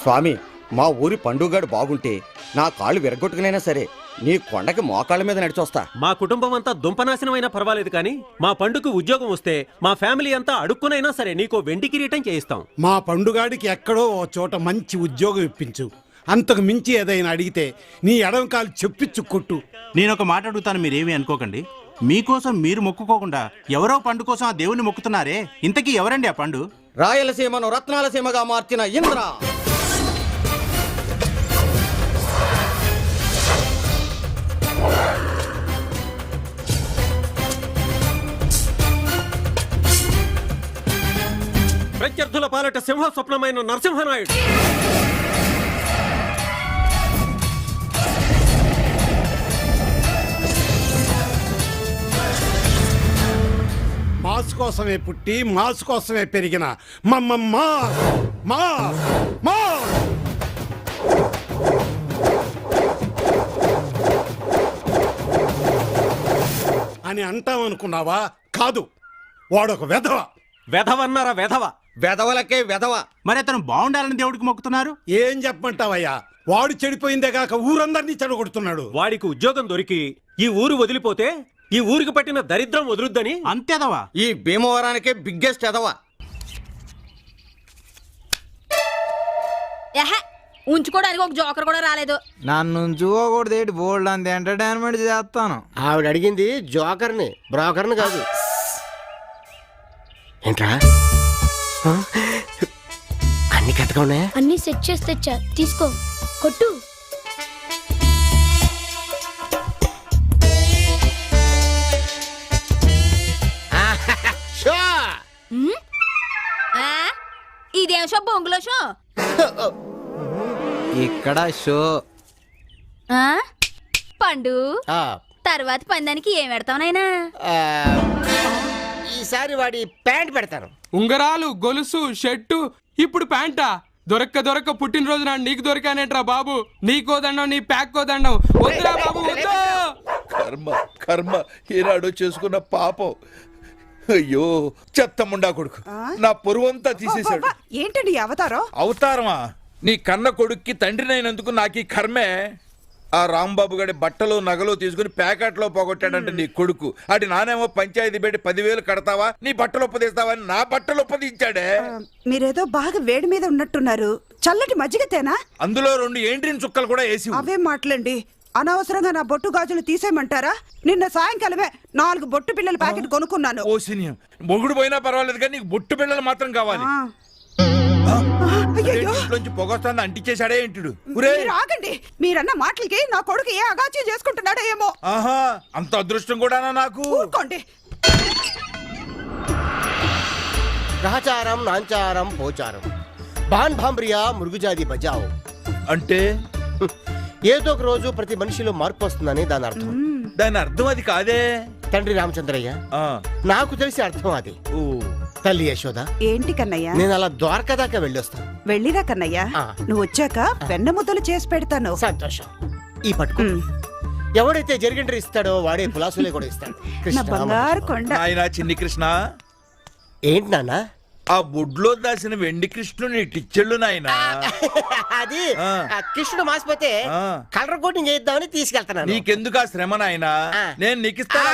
స్వామి, మా ఊరి పండుగాడు బాగుంటే నా కాళ్ళు విరగొట్టుకునైనా సరే నీ కొండకి మోకాళ్ళ మీద నడిచొస్తా. మా కుటుంబం అంతా దుంపనాశనమైనా పర్వాలేదు కానీ మా పండుకు ఉద్యోగం వస్తే మా ఫ్యామిలీ అంతా అడుక్కునైనా సరే నీకో వెండి కిరీటం చేయిస్తాం. మా పండుగాడికి ఎక్కడో ఓ చోట మంచి ఉద్యోగం ఇప్పించు. అంతకు మించి ఏదైనా అడిగితే నీ ఎడమ కాలు చెప్పిచ్చు కొట్టు. నేనొక మాట అడుగుతాను, మీరేమీ అనుకోకండి. మీకోసం మీరు మొక్కుకోకుండా ఎవరో పండు కోసం ఆ దేవుని మొక్కుతున్నారే, ఇంతకీ ఎవరండి ఆ పండు? రాయలసీమను రత్నాలసీమగా మార్చిన ఇంద్ర. ప్రత్యర్థుల పాలట సింహ స్వప్నమైన నరసింహనాయుడు. మాస్ కోసమే పుట్టి మాస్ కోసమే పెరిగిన అని అంటామనుకున్నావా? కాదు, వాడొక వెధవ. వెధవన్నారా? వెధవ వెధవలకే వెధవ. మరి అతను బాగుండాలని దేవుడికి మొక్కుతున్నారు. ఏం చెప్పమంటావయ్యా? వాడు చెడిపోయిందే కాక ఊరందరినీ చెడగొడుతున్నాడు. వాడికి ఉద్యోగం దొరికి ఈ ఊరు వదిలిపోతే ఈ ఊరికి పట్టిన దరిద్రం వదులుద్దని అంతేదవా? ఈ భీమవరానికే బిగ్గెస్ట్ ఎదవ. ఉంచుకోవడానికి ఒక జోకర్ కూడా రాలేదు. నన్ను ఉంచుకోకూడదు, బోల్డ్ అంత ఎంటర్టైన్మెంట్ చేస్తాను. ఆవిడ అడిగింది జోకర్ని, బ్రోకర్ని కాదు. ఏంట్రా అన్ని కథగా ఉన్నాయా? అన్ని సెట్ చేసి తెచ్చా, తీసుకో, కొట్టు. ఇదేం షో? బొంగులో షో. ఇక్కడ షో. పండు తర్వాత పందానికి ఏం పెడతావు నాయనా? ఈసారి వాడి ప్యాంట్ పెడతాను. ఉంగరాలు, గొలుసు, షర్టు, ఇప్పుడు ప్యాంటా? దొరక్క పుట్టినరోజు నాడు నీకు దొరికానేట్రా బాబు. నీకో దండం, నీ ప్యాక్కో దండం. వద్దురా బాబు, వద్దు. కర్మ ఈనాడు చేసుకున్న పాపం. అయ్యో చెత్తముండా కొడుకు నా పొరువంతా తీసేశాడు. ఏంటండి అవతారం? అవతారమా? నీ కన్న కొడుక్కి తండ్రినైనందుకు నాకు ఈ కర్మే. ఆ రాంబాబు గడి బట్టలు నగలు తీసుకుని ప్యాకెట్లో పోగొట్టాడంటే నీ కొడుకు. అటు నానేమో పంచాయతీ పెట్టి 10,000 కడతావా, నీ బట్టలు ఒప్పదీస్తావా అని నా బట్టలు ఒప్పదించాడే. మీరేదో బాగా వేడి మీద ఉన్నట్టున్నారు. చల్లటి మజ్జిగతేనా? అందులో 2 ఏంట్రిన్ చుక్కలు కూడా వేసి. అవే మాటలండి. అనవసరంగా నా బొట్టు గాజులు తీసేయమంటారా? నిన్న సాయంకాలమే 4 బొట్టు పిల్లల ప్యాకెట్ కొనుక్కున్నాను. ఓ సినియం, మొగుడు పోయినా పర్వాలేదు కానీ నీకు బొట్టు పిల్లలు మాత్రం కావాలి. పొగొస్తాను అంటించేశాడే ఏంటుడు. ఆగండి, మీరన్న మాటలకి నా కొడుకు ఏ అగాచ్యం చేసుకుంటున్నాడో ఏమో. ఆహా, అంత అదృష్టం కూడానా నాకు? ఊరుకోండి. గ్రహచారం, నాంచారం, పోచారం, బాన్ భాంబ్రియా, మృగుజాది బజావ్. అంటే ఏదో ఒక రోజు ప్రతి మనిషిలో మార్పు వస్తుందని దాని అర్థం. దాని అర్థం అది కాదే. తండ్రి రామచంద్రయ్య, నాకు తెలిసి అర్థం అది. తల్లి యశోద, ఏంటి కన్నయ్య? నేను అలా ద్వారకా దాకా వెళ్ళొస్తాను. వెళ్ళిరా కన్నయ్య, నువ్వు వచ్చాక వెన్న ముద్దలు చేసి పెడతాను. సంతోషం. ఈ పట్టుకు ఎవడైతే జరిగిండ్రి ఇస్తాడో వాడే పులాసులే కూడా ఇస్తాడు. నా బంగారు కొండ. ఆయన చిన్ని కృష్ణ. ఏంటి నాన్న? ఆ బుడ్లో దాసిన వెండి కృష్ణుని టిచ్చెళ్ళు నాయన. అది కృష్ణుడు మాసిపోతే కలర్ కోటింగ్ చేద్దామని తీసుకెళ్తాను. నీకెందుకు ఆ శ్రమ నాయన? నేను నీకు ఇస్తాను.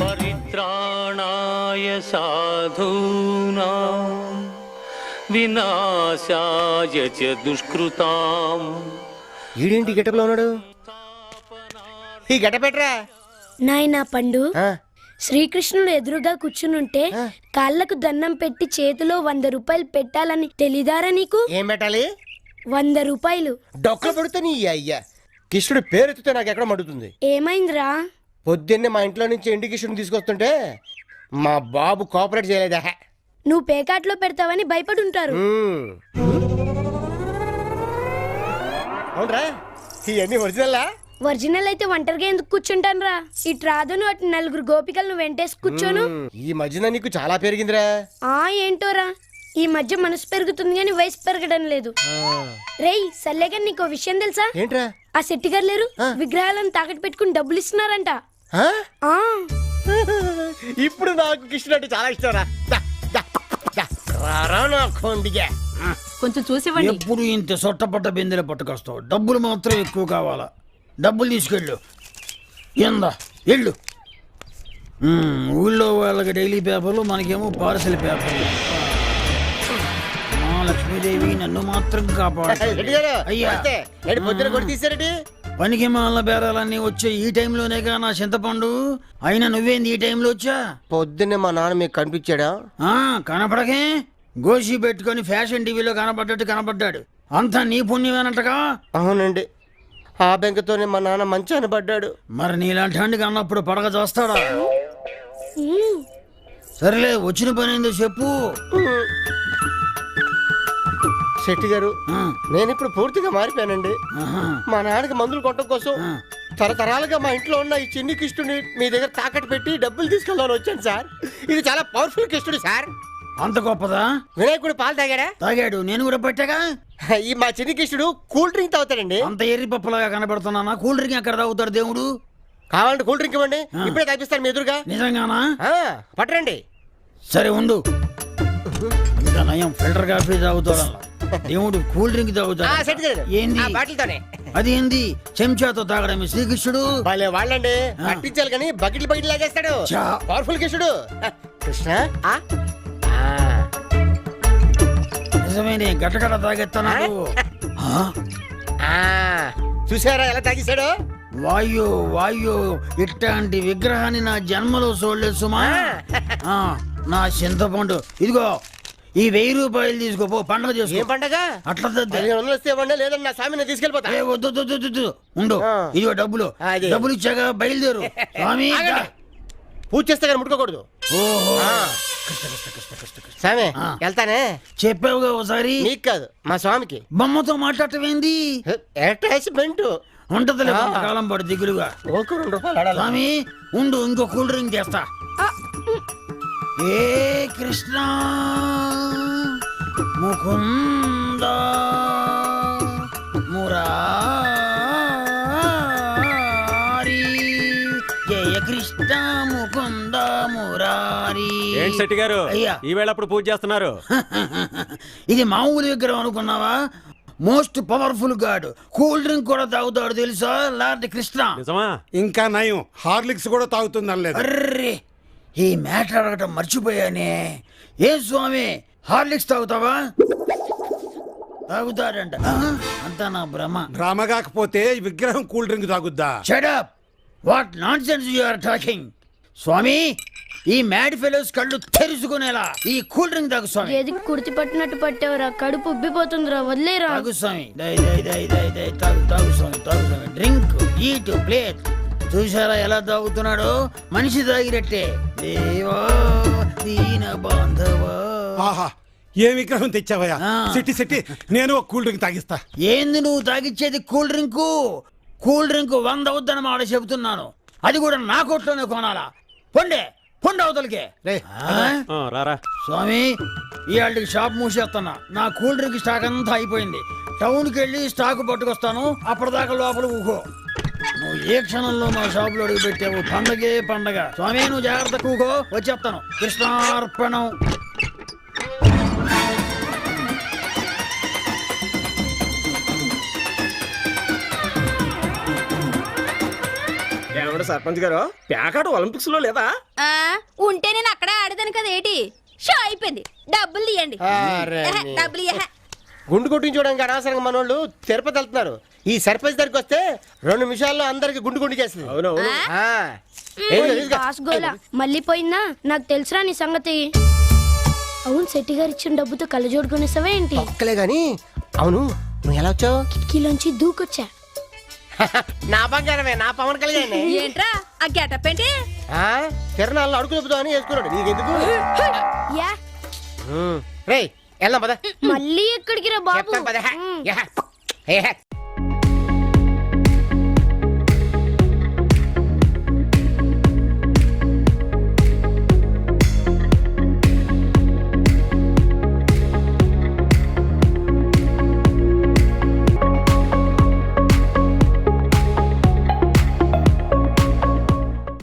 పరిత్రాణాయ సాధూనాం వినాశాయ చ దుష్కృతాం. ఈడేంటి గెటప్లో ఉన్నాడు? ఈ గెటపెట్రా నాయనా పండు. శ్రీకృష్ణుడు ఎదురుగా కూర్చునుంటే కాళ్లకు దండం పెట్టి చేతిలో 100 రూపాయలు పెట్టాలని తెలీదారా నీకు? ఏం పెట్టాలి? 100 రూపాయలు. డొక్కలు పడితే నీ అయ్యా. కృష్ణుడు పేరెత్తితే నాకు ఎక్కడ మడుతుంది. ఏమైందిరా? పొద్దున్నే మా ఇంట్లో నుంచి ఎండి కృష్ణుని తీసుకొస్తుంటే మా బాబు కోఆపరేట్ చేయలేదా? నువ్వు పేకాట్లో పెడతావని భయపడి ఉంటారు. అవునరా, ఇవన్నీ ఒరిజినల్లా? ఒరిజినల్ అయితే ఒంటరిగా ఎందుకు కూర్చుంటాను రా? ఇటు రాదును అటు 4 గోపికలను వెంటేసి కూర్చోను. ఈ మధ్యన నీకు చాలా పెరిగిందిరా. ఏంటోరా, ఈ మధ్య మనసు పెరుగుతుంది కానీ వయసు పెరగడం లేదు. రేయ్ సల్లేగా నీకు విషయం తెలుసా? ఏంట్రా? ఆ శెట్టి గారు లేరు, విగ్రహాలను తాకట్టు పెట్టుకుని డబ్బులు ఇస్తున్నారంట. ఇప్పుడు నాకు కృష్ణుడు అంటే చాలా ఇష్టం రా దా, దా, దా. రారా నా కొండిగా. కొంచెం చూసివ్వండి. ఎప్పుడు ఇంత సొట్టపట్ట బిందెలు పట్టుకొస్తావు, డబ్బులు మాత్రం ఎక్కువ కావాలా? డబ్బులు తీసుకెళ్ళు. ఎందా వెళ్ళు. ఊళ్ళో వాళ్ళకి డైలీ పేపర్లు, మనకేమో పార్సల్ పేపర్లు. మా లక్ష్మీదేవి నన్ను మాత్రం కాపాడు. రెడ్డి గారు, అయ్యా. నమస్తే. ఏంటి పొద్దున కొట్టి తీసారెడ్డి? పనికి మాల బేరాలన్నీ వచ్చే ఈ టైంలోనేగా నా చింతపండు. అయినా నువ్వేంది ఈ టైంలో వచ్చా? పొద్దున్నే మా నాన్న మీకు కనిపించాడా? కనపడకే, గోషి పెట్టుకొని ఫ్యాషన్ టీవీలో కనపడ్డట్టు కనపడ్డాడు. అంతా నీ పుణ్యమేనట్టుగా. అవునండి, ఆ బెంకతోనే మా నాన్న మంచాన పడ్డాడు. మరి నీలాంటి హండికి అన్నప్పుడు పడక చేస్తాడా? సరేలే, వచ్చిన పని ఏందో చెప్పు. శెట్టి గారు, నేను ఇప్పుడు పూర్తిగా మారిపోయానండి. మా నాన్నకి మందులు కొట్టడం కోసం తరతరాలుగా మా ఇంట్లో ఉన్న ఈ చిన్ని కిష్టుని మీ దగ్గర తాకట్టు పెట్టి డబ్బులు తీసుకెళ్ళాలని వచ్చాను సార్. ఇది చాలా పవర్ఫుల్ కిష్టుడు సార్. అంత గొప్పదా? వినాయకుడు పాలు తాగాడా? తాగాడు, నేను కూడా పట్టాగా. ఈ మా చిన్ని కిష్టుడు కూల్ డ్రింక్ తాగుతాడండి. అంత ఎర్రి పప్పులాగా కనబడుతున్నానా? కూల్ డ్రింక్ ఎక్కడ తాగుతాడు దేవుడు? కావాలంటే కూల్ డ్రింక్ ఇవ్వండి, ఇప్పుడే తాగిస్తాను మీ ఎదురుగా. నిజంగానా? పట్టరండి. సరే ఉండు. ఇంకా నయం ఫిల్టర్ కాఫీ తాగుతాడు, దేవుడు కూల్ డ్రింక్ తాగుతాడు. ఏంది అది? ఏంది చెంచాతో తాగడమే శ్రీకృష్ణుడు? వాళ్ళే వాళ్ళండి, పట్టించాలి కానీ బకెట్లు బకెట్లు లాగేస్తాడు. పవర్ఫుల్ కృష్ణుడు. కృష్ణ నిజమేనే, గట్టగడ తాగెత్తాను. చూసారా ఎలా తాగేశాడు? వాయు వాయు, ఇట్లాంటి విగ్రహాన్ని నా జన్మలో చూడలేదు సుమా. నా చింతపండు ఇదిగో, ఈ 1000 రూపాయలు తీసుకోపో, పండుగ చేసుకో. ఏం పండగ? అట్లా లేదండి, నా స్వామిని తీసుకెళ్ళిపోతా. వద్దు ఉండు, ఇదిగో డబ్బులు. డబ్బులు ఇచ్చాక బయలుదేరు. స్వామి పూజ చేస్తే కానీ ముట్టుకోకూడదు. ఓహో, స్వామి వెళ్తానే. చెప్పావుగా ఒకసారి. నీకు కాదు, మా స్వామికి. బొమ్మతో మాట్లాడటమేంది? అటాచ్మెంట్ ఉంటది కాలం పడు దిగులుగా. స్వామి ఉండు, ఇంకో కూల్ డ్రింక్ చేస్తా. ఏ కృష్ణ ముకుంద మురారి, జయ కృష్ణ ముకుంద మురారి. ఏంటి శెట్టి గారు, ఈవేళ అప్పుడు పూజ చేస్తున్నారు? ఇది మామూలు విగ్రహం అనుకున్నావా? Most powerful God. Cool drink కూడా తాగుతాడు తెలుసా, లార్డ్ కృష్ణ. నిజమా? ఇంకా నయం, హార్లిక్స్ కూడా తాగుతుందని లేదు. అర్రే, ఈ మ్యాటర్ అడగటం మర్చిపోయానే. ఏం స్వామి, హార్లిక్స్ తాగుతావా? తాగుతాడంట. అంతా నా భ్రమ. డ్రామా కాకపోతే విగ్రహం కూల్ డ్రింక్ తాగుద్దా? Shut up, what nonsense you are talking. స్వామి, ఈ మ్యాడ్ ఫెలోస్ కళ్ళు తెరుచుకునేలా ఈ కూల్ డ్రింక్ తాగు స్వామి. ఏది కుర్తి పట్టినట్టు పట్టేవరా, కడుపు ఉబ్బిపోతుందిరా, వదిలేరా. తాగు స్వామి, తాగు స్వామి, తాగు స్వామి. Drink, eat, plate. చూసారా ఎలా తాగుతున్నాడు? మనిషి తాగినట్టే. దేవా దీన బాంధవా. ఆహా, ఏ విగ్రహం తెచ్చావయ్యా? సిట్టి నేను ఒక కూల్ డ్రింక్ తాగిస్తా. ఏంది నువ్వు తాగిచ్చేది? Cool drink. కూల్ డ్రింక్ 100 అవుద్దని మాట చెబుతున్నాను. అది కూడా నా కొట్లోనే కొనాలా? పొండే అవతలకే. రారా స్వామి, ఇవాళకి షాప్ మూసేస్తున్నా. నా కూల్ డ్రింక్ స్టాక్ అంతా అయిపోయింది. టౌన్కి వెళ్ళి స్టాక్ పట్టుకొస్తాను. అప్పటిదాకా లోపల ఊకో. నువ్వు ఏ క్షణంలో మా షాపులో అడుగు పెట్టావు, పండగే పండగ. స్వామి నువ్వు జాగ్రత్త, కూకో, వచ్చేస్తాను. కృష్ణార్పణం. సర్పంచ్ గారు, ప్యాకాడు ఒలింపిక్స్ లో లేదా? ఉంటే నేను అక్కడే ఆడదాను కదా. ఏంటి షో అయిపోయింది, డబ్బులు తీయండి. డబ్బులు గుండు కొట్టించుకోవడానికి అనవసరంగా మనోళ్ళు తిరుపతి వెళ్తున్నారు. ఈ సర్పంచ్ దగ్గరికి వస్తే 2 నిమిషాల్లో అందరికి గుండు చేస్తుంది. మళ్ళీ పోయిందా? నాకు తెలుసురా నీ సంగతి. అవును, శెట్టి గారు ఇచ్చిన డబ్బుతో కళ్ళజోడు కొనేసావా ఏంటి? ఒక్కలే గాని. అవును, నువ్వు ఎలా వచ్చావు? కిటికీలోంచి దూకొచ్చా. నా బంగారమే, నా పవన్ కళ్యాణ్. ఏంట్రా ఆ గెటప్ ఏంటి? తిరణాల్లో అడుగు చెబుతావు అని వేసుకున్నాడు. నీకెందుకు? రేయ్ వెళ్దాం పద. మళ్ళీ ఎక్కడికి రా బాబు?